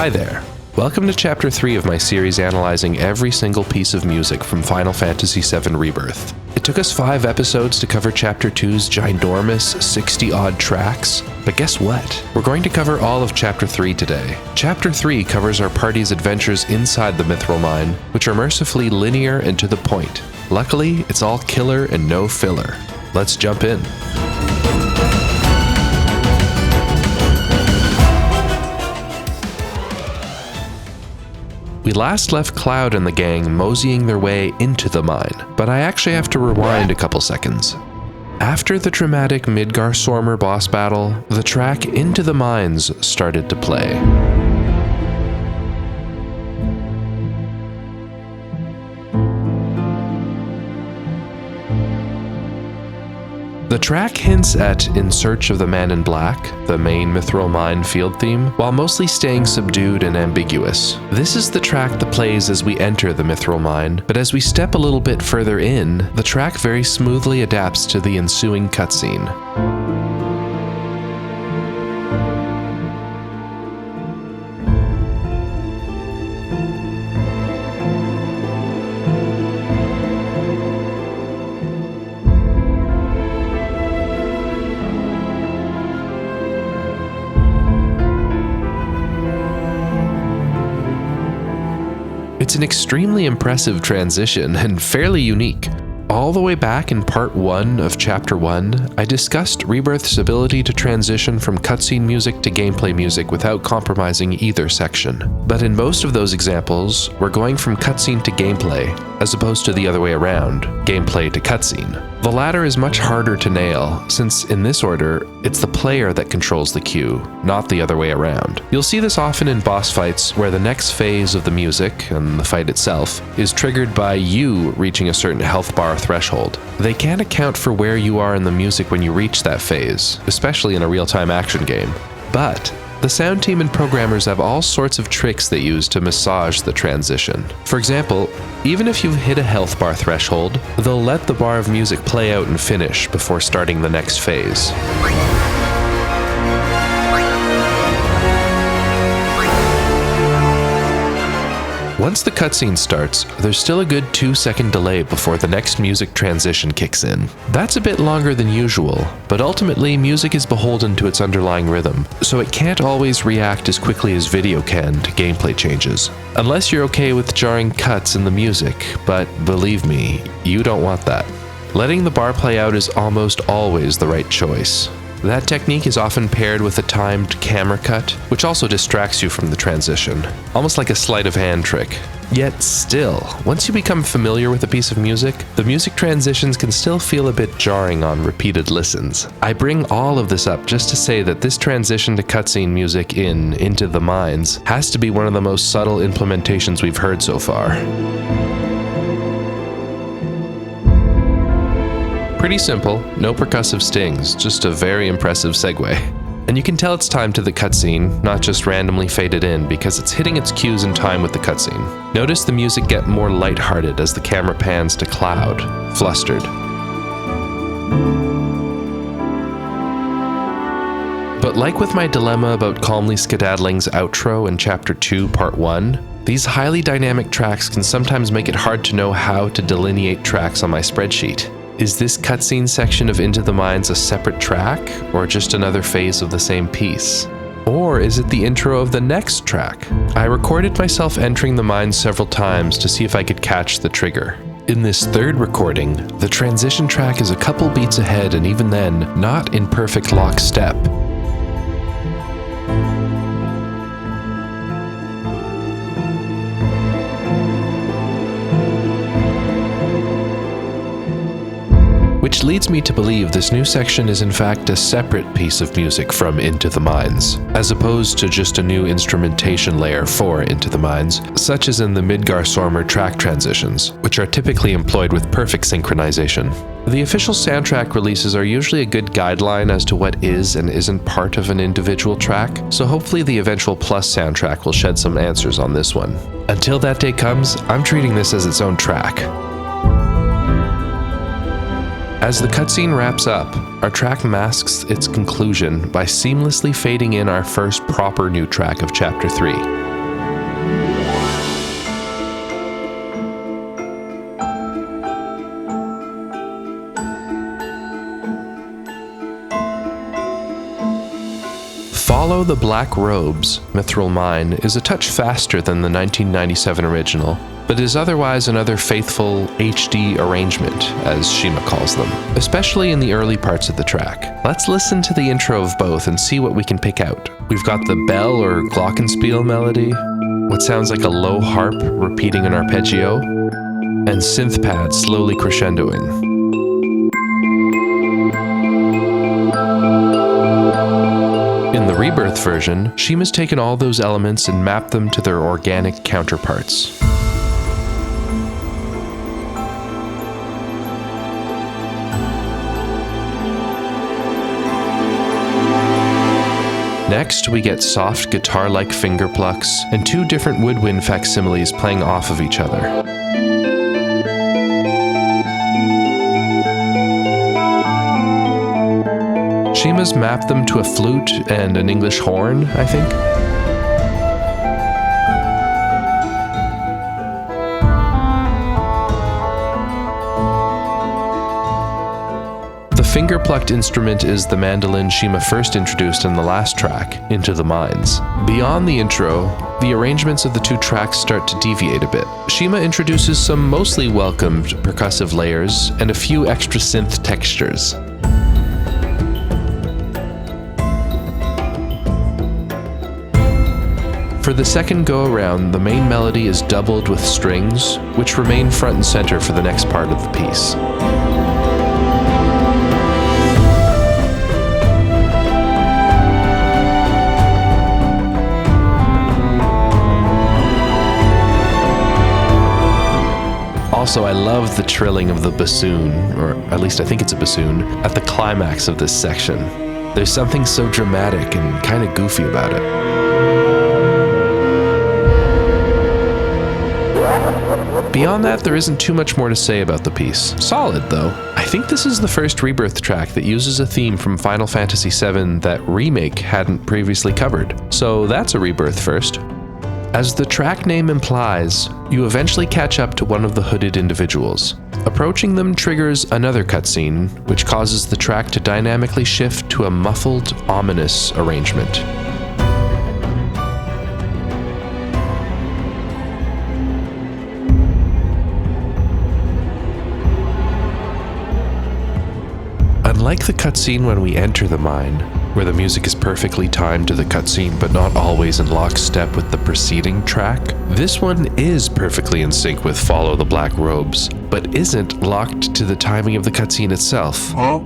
Hi there. Welcome to Chapter 3 of my series analyzing every single piece of music from Final Fantasy VII Rebirth. It took us 5 episodes to cover Chapter 2's ginormous 60-odd tracks, but guess what? We're going to cover all of Chapter 3 today. Chapter 3 covers our party's adventures inside the Mithril Mine, which are mercifully linear and to the point. Luckily, it's all killer and no filler. Let's jump in. We last left Cloud and the gang moseying their way into the mine, but I actually have to rewind a couple seconds. After the dramatic Midgardsormr boss battle, the track Into the Mines started to play. The track hints at In Search of the Man in Black, the main Mithril Mine field theme, while mostly staying subdued and ambiguous. This is the track that plays as we enter the Mithril Mine, but as we step a little bit further in, the track very smoothly adapts to the ensuing cutscene. It's an extremely impressive transition and fairly unique. All the way back in part 1 of chapter 1, I discussed Rebirth's ability to transition from cutscene music to gameplay music without compromising either section. But in most of those examples, we're going from cutscene to gameplay, as opposed to the other way around, gameplay to cutscene. The latter is much harder to nail, since in this order, it's the player that controls the cue, not the other way around. You'll see this often in boss fights where the next phase of the music, and the fight itself, is triggered by you reaching a certain health bar threshold. They can't account for where you are in the music when you reach that phase, especially in a real-time action game. But the sound team and programmers have all sorts of tricks they use to massage the transition. For example, even if you've hit a health bar threshold, they'll let the bar of music play out and finish before starting the next phase. Once the cutscene starts, there's still a good 2-second delay before the next music transition kicks in. That's a bit longer than usual, but ultimately music is beholden to its underlying rhythm, so it can't always react as quickly as video can to gameplay changes. Unless you're okay with jarring cuts in the music, but believe me, you don't want that. Letting the bar play out is almost always the right choice. That technique is often paired with a timed camera cut, which also distracts you from the transition, almost like a sleight of hand trick. Yet still, once you become familiar with a piece of music, the music transitions can still feel a bit jarring on repeated listens. I bring all of this up just to say that this transition to cutscene music in Into the Mines has to be one of the most subtle implementations we've heard so far. Pretty simple, no percussive stings, just a very impressive segue. And you can tell it's time to the cutscene, not just randomly faded in, because it's hitting its cues in time with the cutscene. Notice the music get more lighthearted as the camera pans to Cloud, flustered. But like with my dilemma about calmly skedaddling's outro in Chapter 2, Part 1, these highly dynamic tracks can sometimes make it hard to know how to delineate tracks on my spreadsheet. Is this cutscene section of Into the Mines a separate track, or just another phase of the same piece? Or is it the intro of the next track? I recorded myself entering the mines several times to see if I could catch the trigger. In this third recording, the transition track is a couple beats ahead, and even then, not in perfect lockstep. Which leads me to believe this new section is in fact a separate piece of music from Into the Mines, as opposed to just a new instrumentation layer for Into the Mines, such as in the Midgardsormr track transitions, which are typically employed with perfect synchronization. The official soundtrack releases are usually a good guideline as to what is and isn't part of an individual track, so hopefully the eventual Plus soundtrack will shed some answers on this one. Until that day comes, I'm treating this as its own track. As the cutscene wraps up, our track masks its conclusion by seamlessly fading in our first proper new track of Chapter 3. Follow the Black Robes, Mithril Mine, is a touch faster than the 1997 original, but is otherwise another faithful HD arrangement, as Shima calls them, especially in the early parts of the track. Let's listen to the intro of both and see what we can pick out. We've got the bell or glockenspiel melody, what sounds like a low harp repeating an arpeggio, and synth pads slowly crescendoing. In the Rebirth version, Shima's taken all those elements and mapped them to their organic counterparts. Next, we get soft guitar-like finger plucks and two different woodwind facsimiles playing off of each other. Shima's mapped them to a flute and an English horn, I think. The finger-plucked instrument is the mandolin Shima first introduced in the last track, Into the Mines. Beyond the intro, the arrangements of the two tracks start to deviate a bit. Shima introduces some mostly welcomed percussive layers and a few extra synth textures. For the second go-around, the main melody is doubled with strings, which remain front and center for the next part of the piece. Also, I love the trilling of the bassoon, or at least I think it's a bassoon, at the climax of this section. There's something so dramatic and kind of goofy about it. Beyond that, there isn't too much more to say about the piece. Solid, though. I think this is the first Rebirth track that uses a theme from Final Fantasy VII that Remake hadn't previously covered, so that's a Rebirth first. As the track name implies, you eventually catch up to one of the hooded individuals. Approaching them triggers another cutscene, which causes the track to dynamically shift to a muffled, ominous arrangement. Unlike the cutscene when we enter the mine, where the music is perfectly timed to the cutscene but not always in lockstep with the preceding track, this one is perfectly in sync with Follow the Black Robes, but isn't locked to the timing of the cutscene itself.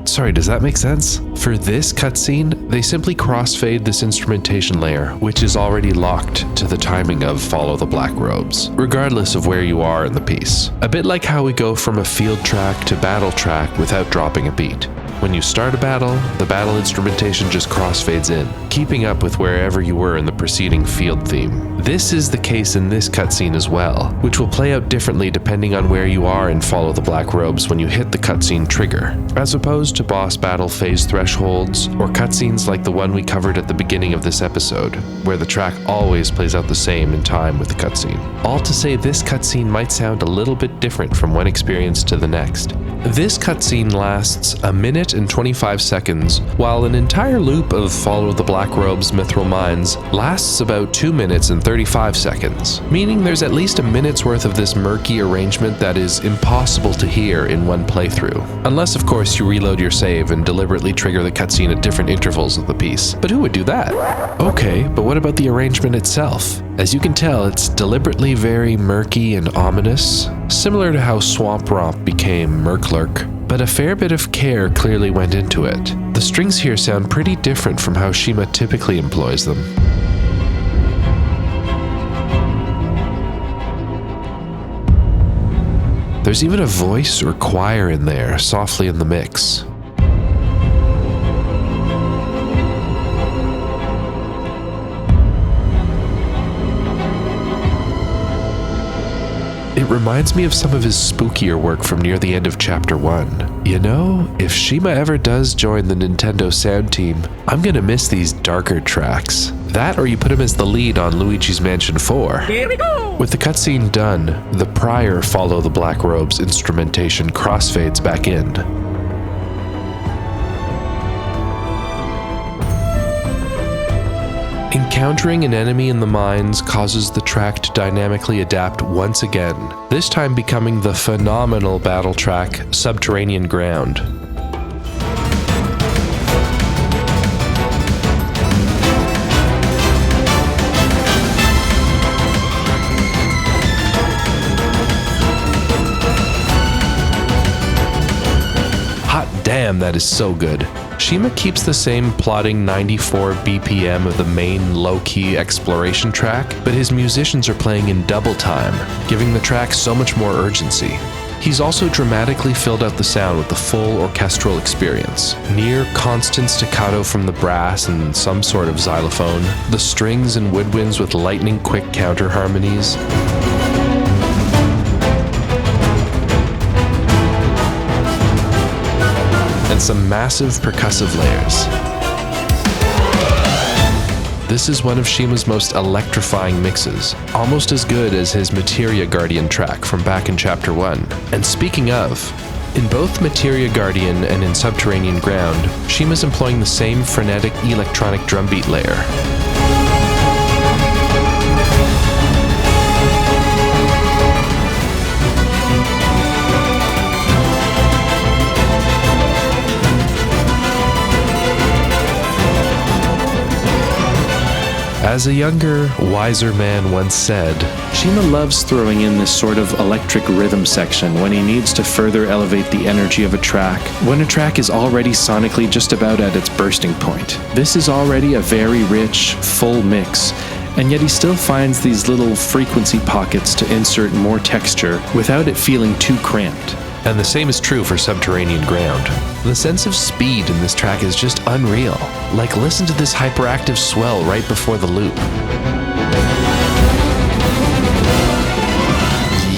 Sorry, does that make sense? For this cutscene, they simply crossfade this instrumentation layer, which is already locked to the timing of Follow the Black Robes, regardless of where you are in the piece. A bit like how we go from a field track to battle track without dropping a beat. When you start a battle, the battle instrumentation just crossfades in, keeping up with wherever you were in the preceding field theme. This is the case in this cutscene as well, which will play out differently depending on where you are in Follow the Black Robes when you hit the cutscene trigger, as opposed to boss battle phase thresholds or cutscenes like the one we covered at the beginning of this episode, where the track always plays out the same in time with the cutscene. All to say, this cutscene might sound a little bit different from one experience to the next. This cutscene lasts a minute and 25 seconds, while an entire loop of Follow the Black Robes Mithril Mines lasts about 2 minutes and 35 seconds, meaning there's at least a minute's worth of this murky arrangement that is impossible to hear in one playthrough. Unless, of course, you reload your save and deliberately trigger the cutscene at different intervals of the piece. But who would do that? Okay, but what about the arrangement itself? As you can tell, it's deliberately very murky and ominous, similar to how Swamp Romp became Murklurk, but a fair bit of care clearly went into it. The strings here sound pretty different from how Shima typically employs them. There's even a voice or choir in there, softly in the mix. It reminds me of some of his spookier work from near the end of Chapter 1. You know, if Shima ever does join the Nintendo sound team, I'm gonna miss these darker tracks. That or you put him as the lead on Luigi's Mansion 4. Here we go! With the cutscene done, the prior Follow the Black Robes instrumentation crossfades back in. Encountering an enemy in the mines causes the track to dynamically adapt once again, this time becoming the phenomenal battle track Subterranean Ground. Damn, that is so good. Shima keeps the same plodding 94 BPM of the main low-key exploration track, but his musicians are playing in double time, giving the track so much more urgency. He's also dramatically filled out the sound with the full orchestral experience. Near constant staccato from the brass and some sort of xylophone, the strings and woodwinds with lightning-quick counter harmonies. And some massive percussive layers. This is one of Shima's most electrifying mixes, almost as good as his Materia Guardian track from back in Chapter 1. And speaking of, in both Materia Guardian and in Subterranean Ground, Shima's employing the same frenetic electronic drumbeat layer. As a younger, wiser man once said, Shima loves throwing in this sort of electric rhythm section when he needs to further elevate the energy of a track, when a track is already sonically just about at its bursting point. This is already a very rich, full mix, and yet he still finds these little frequency pockets to insert more texture without it feeling too cramped. And the same is true for Subterranean Ground. The sense of speed in this track is just unreal. Like, listen to this hyperactive swell right before the loop.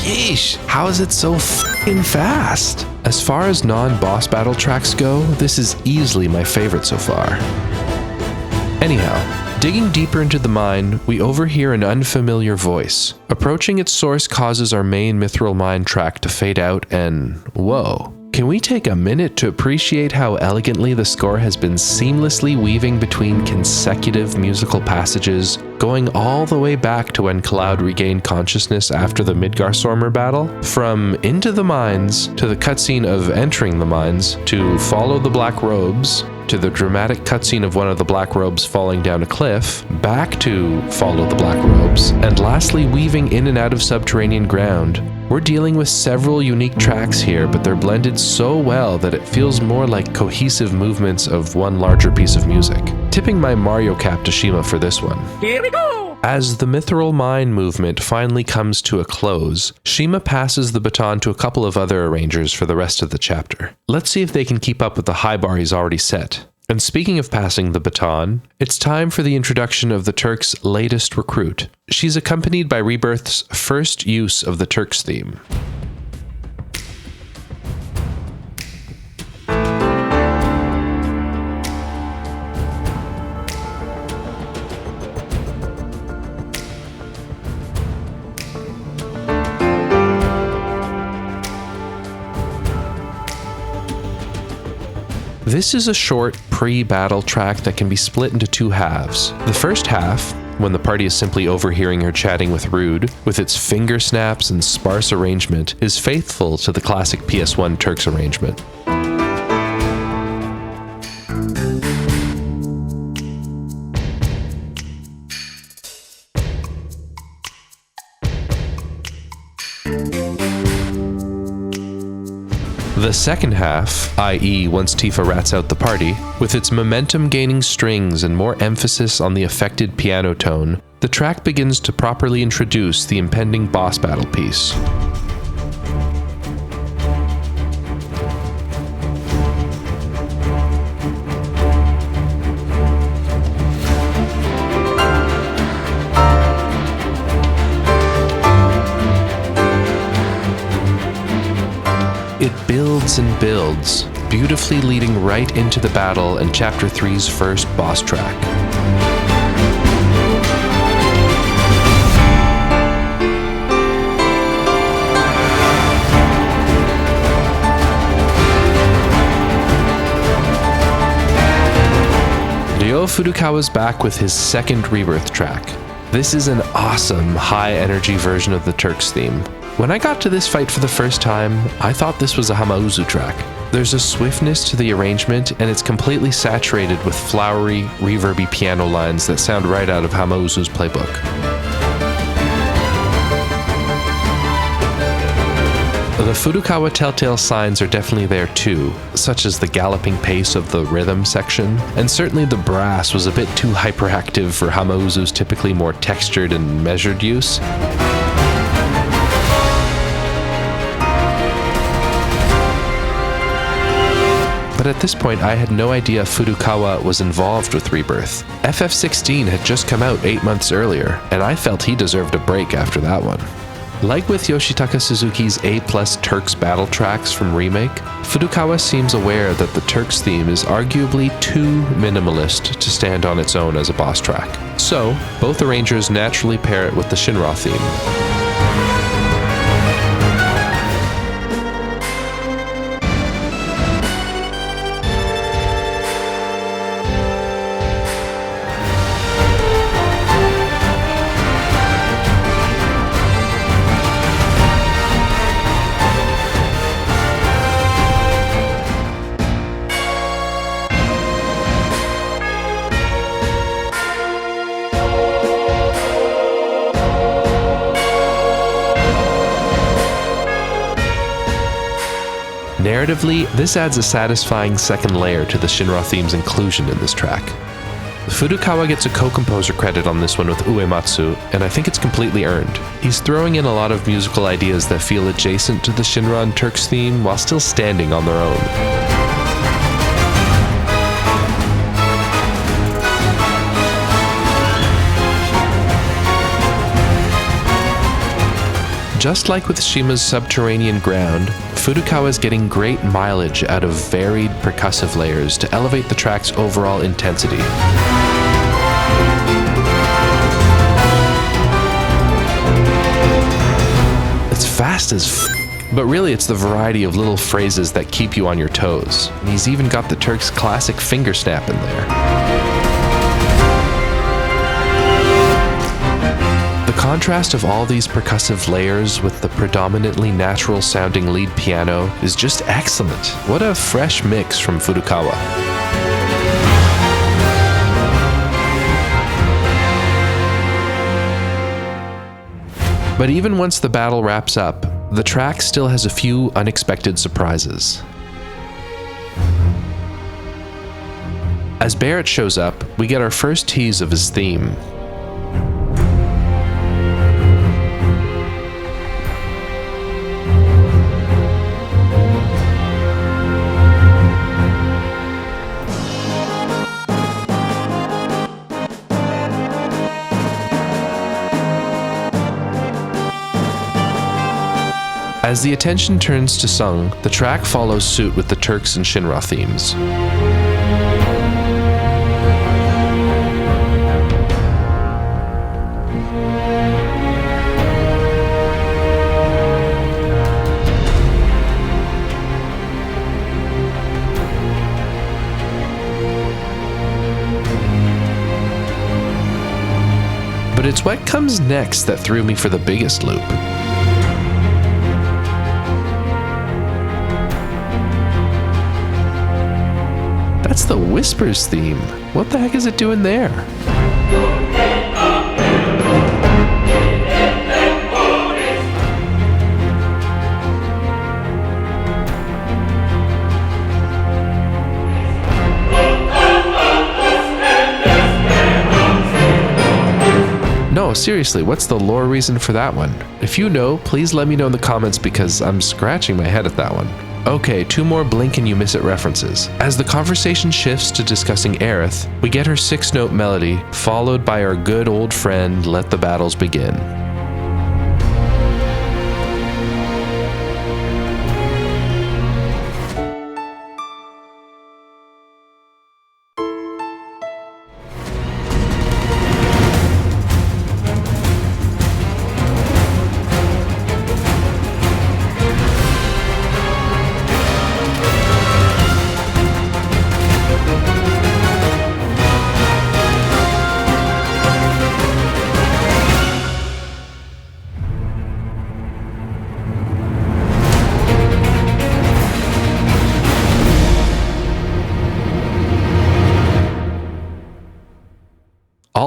Yeesh, how is it so f***ing fast? As far as non-boss battle tracks go, this is easily my favorite so far. Anyhow, digging deeper into the mine, we overhear an unfamiliar voice. Approaching its source causes our main Mithril Mine track to fade out and whoa. Can we take a minute to appreciate how elegantly the score has been seamlessly weaving between consecutive musical passages, going all the way back to when Cloud regained consciousness after the Midgardsormr battle? From Into the Mines, to the cutscene of entering the mines, to Follow the Black Robes, to the dramatic cutscene of one of the Black Robes falling down a cliff, back to Follow the Black Robes, and lastly weaving in and out of Subterranean Ground. We're dealing with several unique tracks here, but they're blended so well that it feels more like cohesive movements of one larger piece of music. Tipping my Mario cap to Shima for this one. Here we go! As the Mithril Mine movement finally comes to a close, Shima passes the baton to a couple of other arrangers for the rest of the chapter. Let's see if they can keep up with the high bar he's already set. And speaking of passing the baton, it's time for the introduction of the Turks' latest recruit. She's accompanied by Rebirth's first use of the Turks theme. This is a short pre-battle track that can be split into two halves. The first half, when the party is simply overhearing her chatting with Rude, with its finger snaps and sparse arrangement, is faithful to the classic PS1 Turks arrangement. The second half, i.e. once Tifa rats out the party, with its momentum-gaining strings and more emphasis on the affected piano tone, the track begins to properly introduce the impending boss battle piece. It builds and builds, beautifully leading right into the battle and Chapter 3's first boss track. Furukawa's back with his second Rebirth track. This is an awesome, high-energy version of the Turks theme. When I got to this fight for the first time, I thought this was a Hamauzu track. There's a swiftness to the arrangement, and it's completely saturated with flowery, reverby piano lines that sound right out of Hamauzu's playbook. The Furukawa telltale signs are definitely there too, such as the galloping pace of the rhythm section, and certainly the brass was a bit too hyperactive for Hamauzu's typically more textured and measured use. But at this point, I had no idea Furukawa was involved with Rebirth. FF16 had just come out 8 months earlier, and I felt he deserved a break after that one. Like with Yoshitaka Suzuki's A+ Turks battle tracks from Remake, Furukawa seems aware that the Turks theme is arguably too minimalist to stand on its own as a boss track. So, both arrangers naturally pair it with the Shinra theme. Narratively, this adds a satisfying second layer to the Shinra theme's inclusion in this track. Furukawa gets a co-composer credit on this one with Uematsu, and I think it's completely earned. He's throwing in a lot of musical ideas that feel adjacent to the Shinra and Turks theme while still standing on their own. Just like with Shima's Subterranean Ground, Furukawa is getting great mileage out of varied percussive layers to elevate the track's overall intensity. It's fast as but really it's the variety of little phrases that keep you on your toes. And he's even got the Turks' classic finger snap in there. The contrast of all these percussive layers with the predominantly natural sounding lead piano is just excellent. What a fresh mix from Furukawa. But even once the battle wraps up, the track still has a few unexpected surprises. As Barrett shows up, we get our first tease of his theme. As the attention turns to Sung, the track follows suit with the Turks and Shinra themes. But it's what comes next that threw me for the biggest loop. That's the Whispers theme. What the heck is it doing there? No, seriously, what's the lore reason for that one? If you know, please let me know in the comments because I'm scratching my head at that one. Okay, 2 more Blink and You Miss It references. As the conversation shifts to discussing Aerith, we get her 6-note melody, followed by our good old friend, Let the Battles Begin.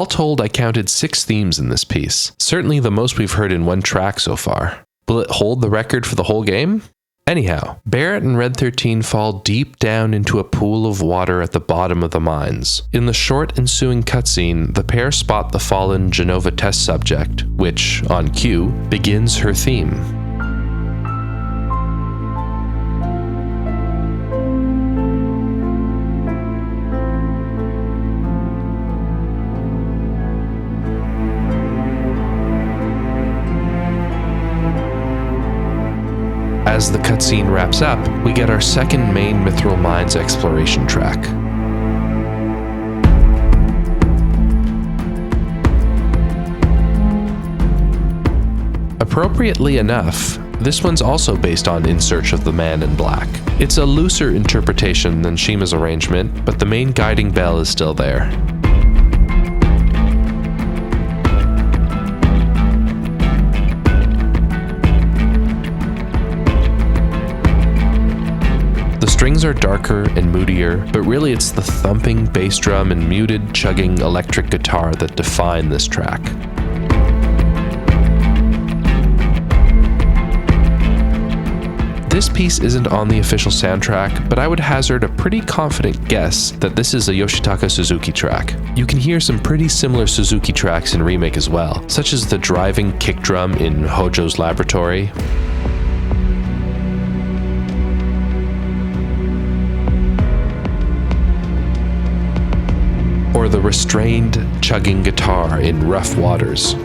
All told, I counted 6 themes in this piece, certainly the most we've heard in one track so far. Will it hold the record for the whole game? Anyhow, Barrett and Red 13 fall deep down into a pool of water at the bottom of the mines. In the short ensuing cutscene, the pair spot the fallen Genova test subject, which, on cue, begins her theme. As the cutscene wraps up, we get our second main Mithril Mines exploration track. Appropriately enough, this one's also based on In Search of the Man in Black. It's a looser interpretation than Shima's arrangement, but the main guiding bell is still there. The strings are darker and moodier, but really it's the thumping bass drum and muted, chugging electric guitar that define this track. This piece isn't on the official soundtrack, but I would hazard a pretty confident guess that this is a Yoshitaka Suzuki track. You can hear some pretty similar Suzuki tracks in Remake as well, such as the driving kick drum in Hojo's Laboratory, or the restrained, chugging guitar in Rough Waters.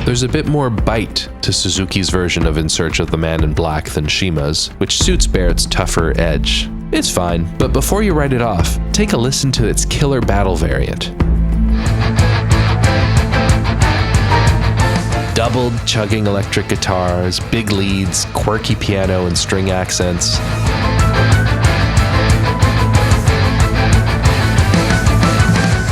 There's a bit more bite to Suzuki's version of In Search of the Man in Black than Shima's, which suits Barrett's tougher edge. It's fine, but before you write it off, take a listen to its killer battle variant. Doubled chugging electric guitars, big leads, quirky piano and string accents.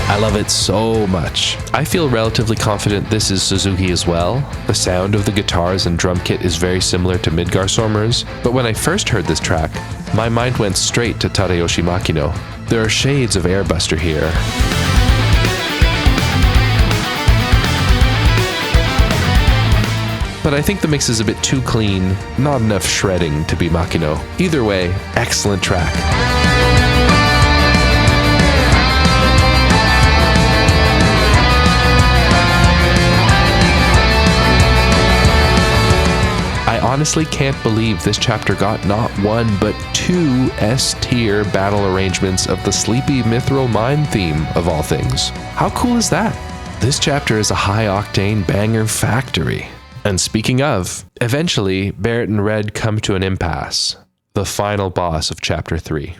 I love it so much. I feel relatively confident this is Suzuki as well. The sound of the guitars and drum kit is very similar to Midgar Sormers, but when I first heard this track, my mind went straight to Tadayoshi Makino. There are shades of Airbuster here. But I think the mix is a bit too clean, not enough shredding to be Makino. Either way, excellent track. I honestly can't believe this chapter got not one but 2 S-tier battle arrangements of the sleepy Mithril Mine theme, of all things. How cool is that? This chapter is a high-octane banger factory. And speaking of, eventually, Barrett and Red come to an impasse, the final boss of Chapter 3.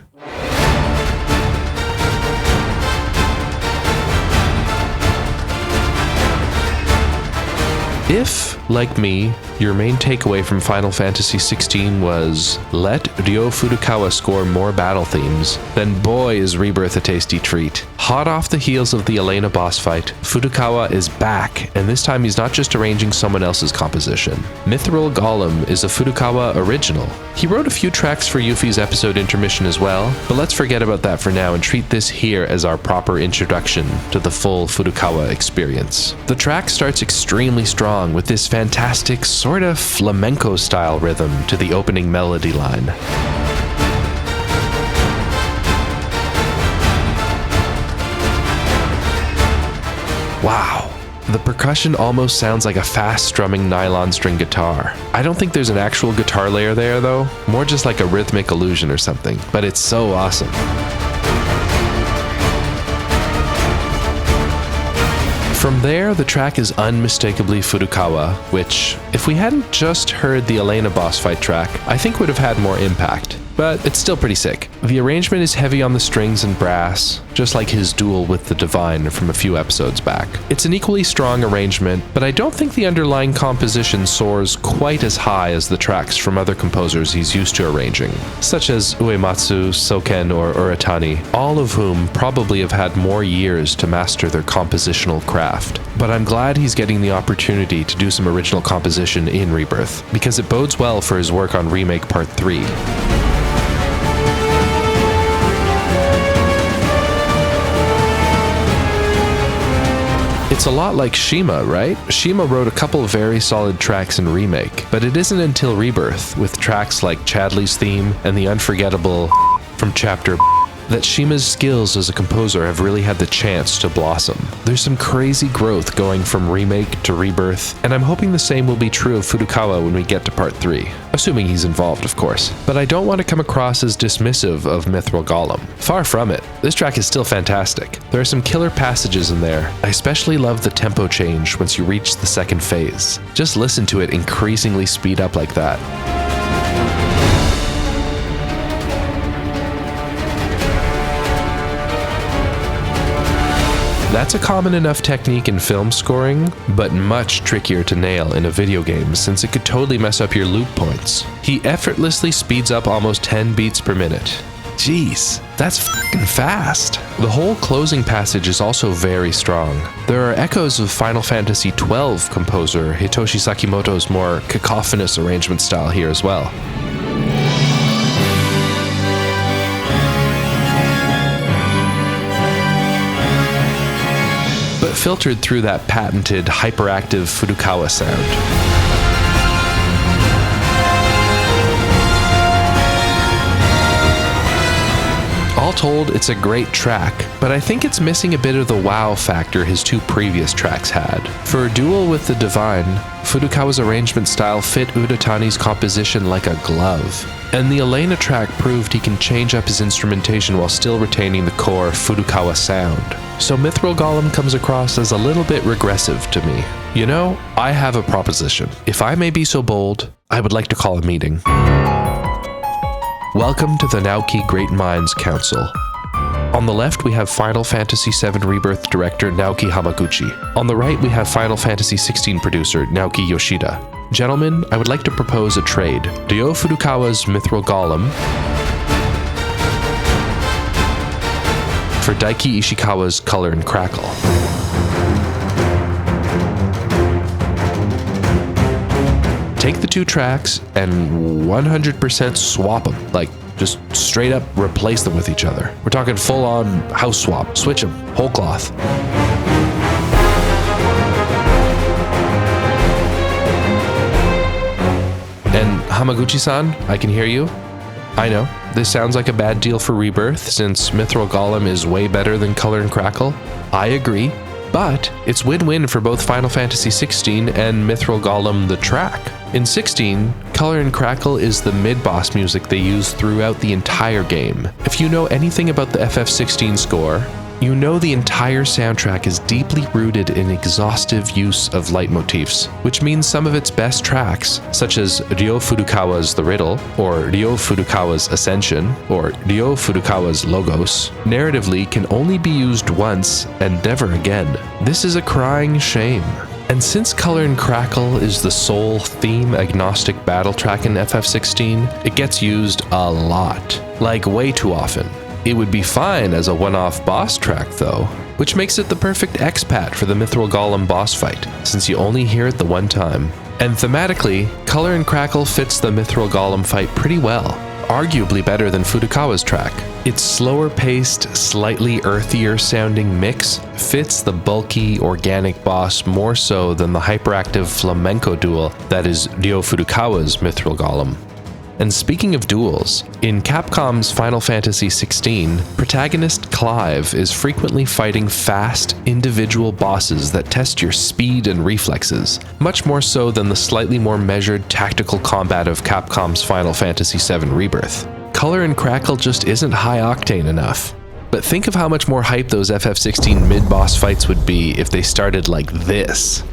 If, like me, your main takeaway from Final Fantasy XVI was, let Ryo Furukawa score more battle themes, then boy is Rebirth a tasty treat. Hot off the heels of the Elena boss fight, Furukawa is back, and this time he's not just arranging someone else's composition. Mithril Golem is a Furukawa original. He wrote a few tracks for Yuffie's episode Intermission as well, but let's forget about that for now and treat this here as our proper introduction to the full Furukawa experience. The track starts extremely strong with this fantastic sort of flamenco style rhythm to the opening melody line. Wow. The percussion almost sounds like a fast strumming nylon string guitar. I don't think there's an actual guitar layer there though, more just like a rhythmic illusion or something, but it's so awesome. From there, the track is unmistakably Furukawa, which, if we hadn't just heard the Elena boss fight track, I think would have had more impact. but it's still pretty sick. The arrangement is heavy on the strings and brass, just like his duel with the Divine from a few episodes back. It's an equally strong arrangement, but I don't think the underlying composition soars quite as high as the tracks from other composers he's used to arranging, such as Uematsu, Soken, or Uratani, all of whom probably have had more years to master their compositional craft. But I'm glad he's getting the opportunity to do some original composition in Rebirth, because it bodes well for his work on Remake Part 3. It's a lot like Shima, right? Shima wrote a couple very solid tracks in Remake, but it isn't until Rebirth, with tracks like Chadley's theme and the unforgettable from Chapter that Shima's skills as a composer have really had the chance to blossom. There's some crazy growth going from Remake to Rebirth, and I'm hoping the same will be true of Furukawa when we get to Part 3, assuming he's involved, of course. But I don't want to come across as dismissive of Mithril Golem. Far from it. This track is still fantastic. There are some killer passages in there. I especially love the tempo change once you reach the second phase. Just listen to it increasingly speed up like that. That's a common enough technique in film scoring, but much trickier to nail in a video game since it could totally mess up your loop points. He effortlessly speeds up almost 10 beats per minute. Jeez, that's fucking fast. The whole closing passage is also very strong. There are echoes of Final Fantasy XII composer Hitoshi Sakimoto's more cacophonous arrangement style here as well. But filtered through that patented hyperactive Furukawa sound. All told, it's a great track, but I think it's missing a bit of the wow factor his two previous tracks had. For a duel with the Divine, Furukawa's arrangement style fit Uratani's composition like a glove, and the Elena track proved he can change up his instrumentation while still retaining the core Furukawa sound. So Mithril Golem comes across as a little bit regressive to me. You know, I have a proposition. If I may be so bold, I would like to call a meeting. Welcome to the Naoki Great Minds Council. On the left, we have Final Fantasy VII Rebirth director Naoki Hamaguchi. On the right, we have Final Fantasy XVI producer Naoki Yoshida. Gentlemen, I would like to propose a trade. Ryo Furukawa's Mithril Golem for Daiki Ishikawa's Color and Crackle. Take the two tracks and 100% swap them. Like, just straight up replace them with each other. We're talking full-on house swap. Switch them. Whole cloth. And Hamaguchi-san, I can hear you. I know, this sounds like a bad deal for Rebirth, since Mithril Golem is way better than Color and Crackle. I agree, but it's win-win for both Final Fantasy XVI and Mithril Golem the track. In 16, Color and Crackle is the mid-boss music they use throughout the entire game. If you know anything about the FF16 score, you know the entire soundtrack is deeply rooted in exhaustive use of leitmotifs, which means some of its best tracks, such as Ryo Furukawa's The Riddle, or Ryo Furukawa's Ascension, or Ryo Furukawa's Logos, narratively can only be used once and never again. This is a crying shame. And since Color and Crackle is the sole theme-agnostic battle track in FF16, it gets used a lot, like way too often. It would be fine as a one-off boss track though, which makes it the perfect expat for the Mithril Golem boss fight, since you only hear it the one time. And thematically, Color and Crackle fits the Mithril Golem fight pretty well, arguably better than Furukawa's track. Its slower-paced, slightly earthier-sounding mix fits the bulky, organic boss more so than the hyperactive flamenco duel that is Ryo Furukawa's Mithril Golem. And speaking of duels, in Capcom's Final Fantasy XVI, protagonist Clive is frequently fighting fast, individual bosses that test your speed and reflexes, much more so than the slightly more measured tactical combat of Capcom's Final Fantasy VII Rebirth. Color and Crackle just isn't high-octane enough. But think of how much more hype those FF16 mid-boss fights would be if they started like this.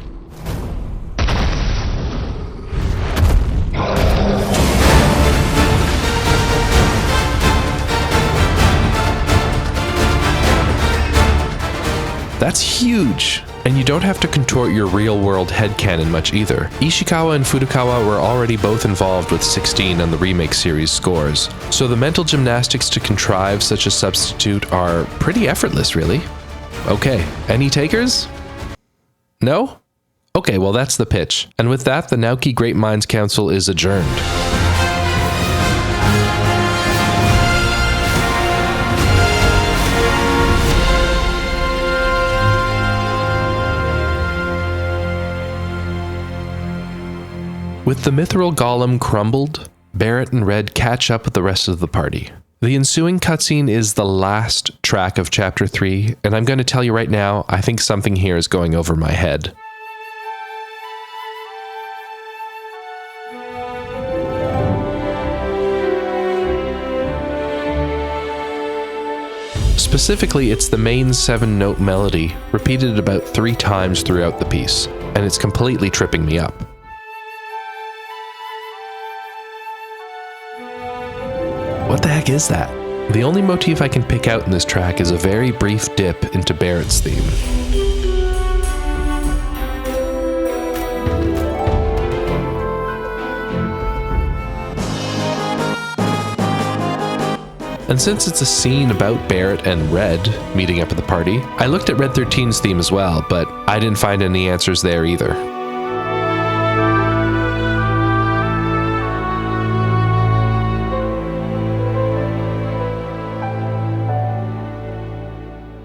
That's huge! And you don't have to contort your real-world headcanon much either. Ishikawa and Furukawa were already both involved with 16 on the remake series scores, so the mental gymnastics to contrive such a substitute are pretty effortless, really. Okay, any takers? No? Okay, well that's the pitch. And with that, the Naoki Great Minds Council is adjourned. With the mithril golem crumbled, Barrett and Red catch up with the rest of the party. The ensuing cutscene is the last track of Chapter 3, and I'm going to tell you right now, I think something here is going over my head. Specifically, it's the main 7-note melody, repeated about 3 times throughout the piece, and it's completely tripping me up. What the heck is that? The only motif I can pick out in this track is a very brief dip into Barrett's theme. And since it's a scene about Barrett and Red meeting up at the party, I looked at Red 13's theme as well, but I didn't find any answers there either.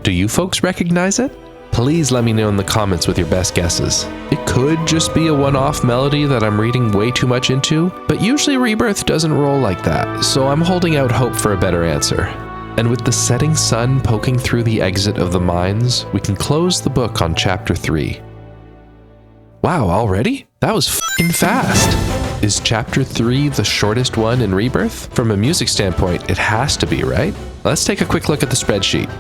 Do you folks recognize it? Please let me know in the comments with your best guesses. It could just be a one-off melody that I'm reading way too much into, but usually Rebirth doesn't roll like that, so I'm holding out hope for a better answer. And with the setting sun poking through the exit of the mines, we can close the book on Chapter 3. Wow, already? That was f***ing fast! Is Chapter 3 the shortest one in Rebirth? From a music standpoint, it has to be, right? Let's take a quick look at the spreadsheet.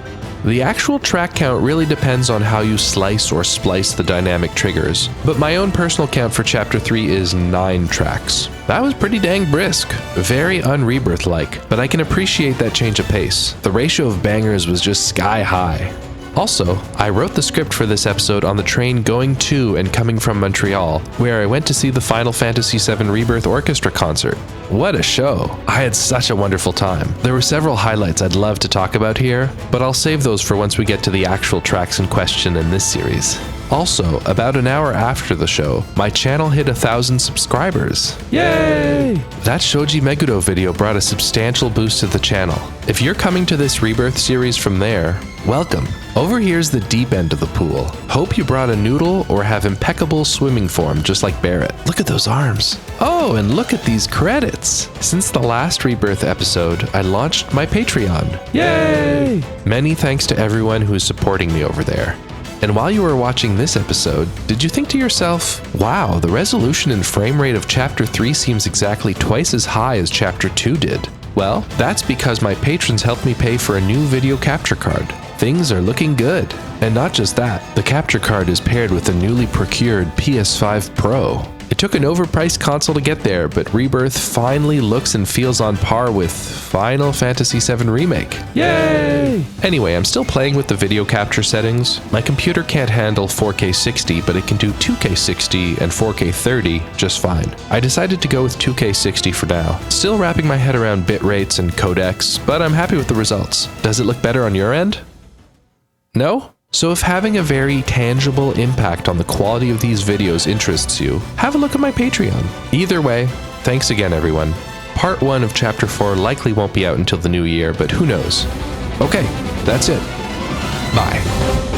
The actual track count really depends on how you slice or splice the dynamic triggers, but my own personal count for Chapter 3 is 9 tracks. That was pretty dang brisk, very un-Rebirth-like, but I can appreciate that change of pace. The ratio of bangers was just sky high. Also, I wrote the script for this episode on the train going to and coming from Montreal, where I went to see the Final Fantasy VII Rebirth Orchestra concert. What a show! I had such a wonderful time. There were several highlights I'd love to talk about here, but I'll save those for once we get to the actual tracks in question in this series. Also, about an hour after the show, my channel hit 1,000 subscribers. Yay! That Shoji Meguro video brought a substantial boost to the channel. If you're coming to this Rebirth series from there, welcome. Over here's the deep end of the pool. Hope you brought a noodle or have impeccable swimming form just like Barrett. Look at those arms. Oh, and look at these credits. Since the last Rebirth episode, I launched my Patreon. Yay! Many thanks to everyone who is supporting me over there. And while you were watching this episode, did you think to yourself, wow, the resolution and frame rate of Chapter 3 seems exactly twice as high as Chapter 2 did? Well, that's because my patrons helped me pay for a new video capture card. Things are looking good. And not just that, the capture card is paired with the newly procured PS5 Pro. It took an overpriced console to get there, but Rebirth finally looks and feels on par with Final Fantasy VII Remake. Yay! Anyway, I'm still playing with the video capture settings. My computer can't handle 4K 60, but it can do 2K 60 and 4K 30 just fine. I decided to go with 2K 60 for now. Still wrapping my head around bit rates and codecs, but I'm happy with the results. Does it look better on your end? No? So if having a very tangible impact on the quality of these videos interests you, have a look at my Patreon. Either way, thanks again everyone. Part 1 of Chapter 4 likely won't be out until the new year, but who knows. Okay, that's it. Bye.